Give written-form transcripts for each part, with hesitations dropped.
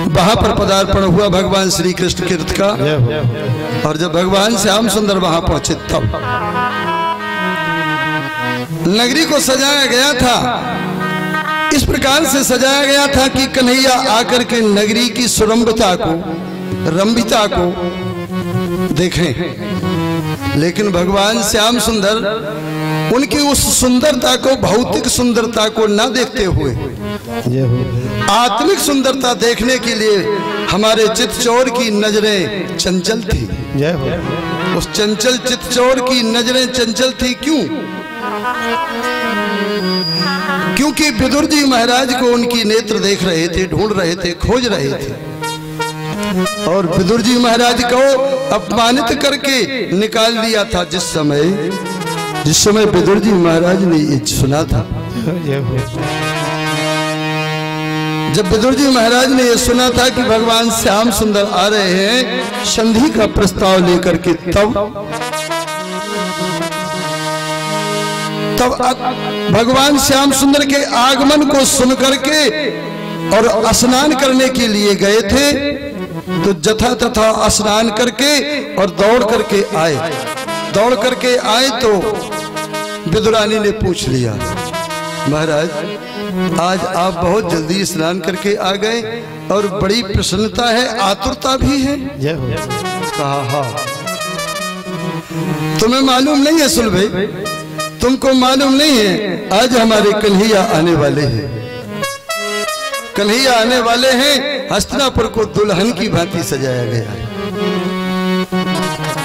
वहां पर पदार्पण हुआ भगवान श्री कृष्ण के रथ का। और जब भगवान श्याम सुंदर वहां पहुंचे तब नगरी को सजाया गया था। इस प्रकार से सजाया गया था कि कन्हैया आकर के नगरी की सुरंभता को, रंभिता को देखें। लेकिन भगवान श्याम सुंदर उनकी उस सुंदरता को, भौतिक सुंदरता को न देखते हुए आत्मिक सुंदरता देखने के लिए हमारे चितचोर की नजरें चंचल थी। उस चंचल चितचोर की नजरें चंचल थी। क्यों? क्योंकि विदुर जी महाराज को उनकी नेत्र देख रहे थे, ढूंढ रहे थे, खोज रहे थे। और विदुर जी महाराज को अपमानित करके निकाल दिया था। जिस समय विदुर जी महाराज ने ये सुना था, जब विदुर जी महाराज ने ये सुना था कि भगवान श्याम सुंदर आ रहे हैं संधि का प्रस्ताव लेकर के, तब भगवान श्याम सुंदर के आगमन को सुन करके और स्नान करने के लिए गए थे, तो जथा तथा स्नान करके और दौड़ करके आए तो विदुरानी ने पूछ लिया, महाराज आज आप बहुत जल्दी स्नान करके आ गए और बड़ी प्रसन्नता है, आतुरता भी है। कहा हाँ, तुम्हें मालूम नहीं है सुलभे, तुमको मालूम नहीं है आज हमारे कन्हैया आने वाले हैं। कन्हैया आने वाले हैं, हस्तिनापुर को दुल्हन की भांति सजाया गया है।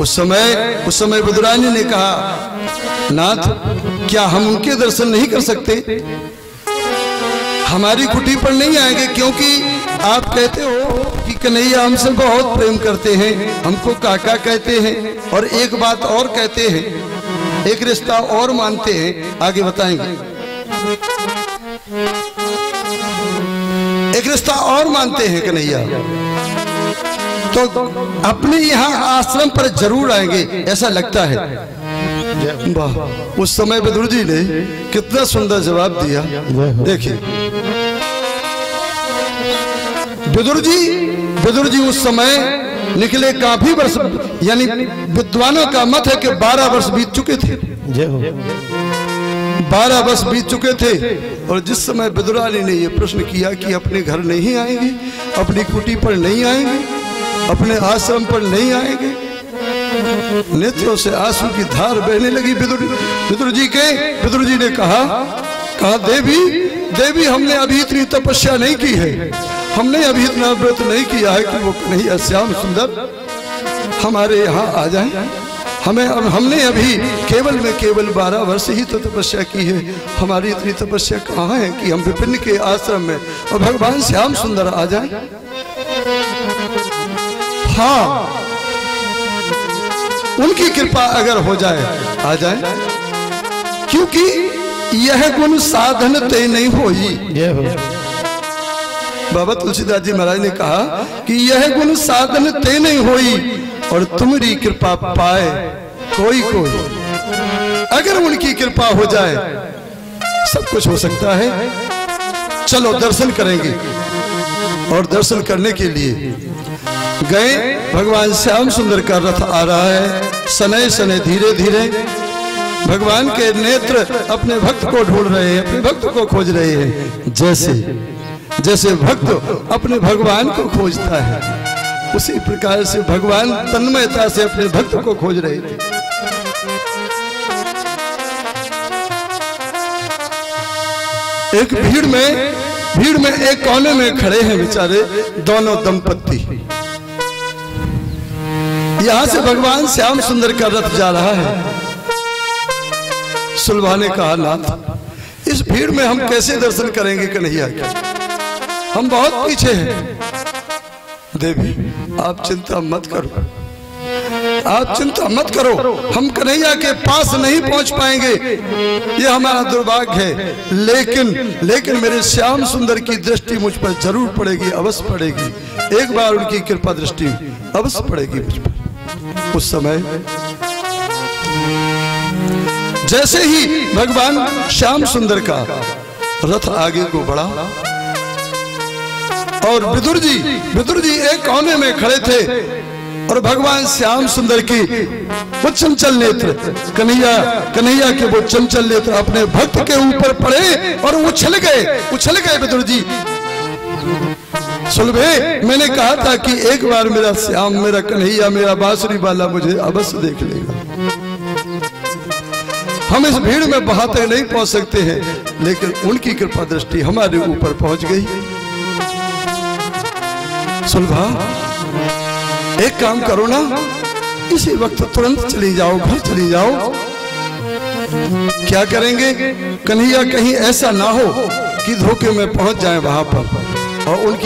उस समय विदुरानी ने कहा, नाथ क्या हम उनके दर्शन नहीं कर सकते? हमारी कुटी पर नहीं आएंगे? क्योंकि आप कहते हो कि कन्हैया हमसे बहुत प्रेम करते हैं, हमको काका कहते हैं, और एक बात और कहते हैं, एक रिश्ता और मानते हैं। आगे बताएंगे। एक रिश्ता और मानते हैं कन्हैया, तो अपने यहाँ आश्रम पर जरूर आएंगे, ऐसा लगता है। वाह, उस समय विदुर जी ने कितना सुंदर जवाब दिया। देखिए विदुर जी उस समय निकले काफी वर्ष, यानी विद्वानों का मत है कि 12 वर्ष बीत चुके थे। 12 वर्ष बीत चुके थे। और जिस समय विदुरानी ने यह प्रश्न किया कि अपने घर नहीं आएंगे, अपनी कुटी पर नहीं आएंगे, अपने आश्रम पर नहीं आएंगे, नेत्रों से आंसू की धार बहने लगी विदुर जी ने कहा देवी हमने अभी इतनी तपस्या नहीं की है, हमने अभी इतना व्रत नहीं किया है कि वो कन्हैया श्याम सुंदर हमारे यहाँ आ जाएं। हमने अभी केवल 12 वर्ष ही तो तपस्या की है। हमारी इतनी तपस्या कहाँ है कि हम विपिन के आश्रम में और भगवान श्याम सुंदर आ जाएं? हाँ, उनकी कृपा अगर हो जाए आ जाए, क्योंकि यह गुण साधन ते नहीं होई। बाबा तुलसीदास जी महाराज ने कहा कि यह गुण साधन ते नहीं होई और तुम्हारी कृपा पाए कोई। अगर उनकी कृपा हो जाए सब कुछ हो सकता है। चलो दर्शन करेंगे। और दर्शन करने के लिए गए। भगवान श्याम सुंदर का रथ आ रहा है, सनय सनय धीरे धीरे। भगवान के नेत्र अपने भक्त को ढूंढ रहे हैं, अपने भक्त को खोज रहे हैं, जैसे भक्त अपने भगवान को खोजता है, उसी प्रकार से भगवान तन्मयता से अपने भक्त को खोज रहे थे। एक भीड़ में एक कोने में खड़े हैं बेचारे दोनों दंपत्ति। यहां से भगवान श्याम सुंदर का रथ जा रहा है। सुलभा ने कहा, नाथ इस भीड़ में हम कैसे दर्शन करेंगे कन्हैया के? हम बहुत पीछे हैं। देवी आप चिंता मत करो, हम कन्हैया के पास नहीं पहुंच पाएंगे, ये हमारा दुर्भाग्य है। लेकिन मेरे श्याम सुंदर की दृष्टि मुझ पर जरूर पड़ेगी, अवश्य पड़ेगी। एक बार उनकी कृपा दृष्टि अवश्य पड़ेगी मुझ पर। उस समय जैसे ही भगवान श्याम सुंदर का रथ आगे को बढ़ा और विदुर जी एक कोने में खड़े थे और भगवान श्याम सुंदर की वो चंचल नेत्र कन्हैया के वो चंचल नेत्र अपने भक्त के ऊपर पड़े और उछल गए विदुर जी। सुलभे, मैंने कहा था कि एक बार मेरा श्याम, मेरा कन्हैया, मेरा बांसुरी वाला मुझे अवश्य देख लेगा। हम इस भीड़ में वहां तक नहीं पहुंच सकते हैं, लेकिन उनकी कृपा दृष्टि हमारे ऊपर पहुंच गई। सुलभा, एक काम करो ना, इसी वक्त तुरंत चली जाओ, घर चली जाओ। क्या करेंगे? कन्हैया कहीं ऐसा ना हो कि धोखे में पहुंच जाए वहां पर और उनकी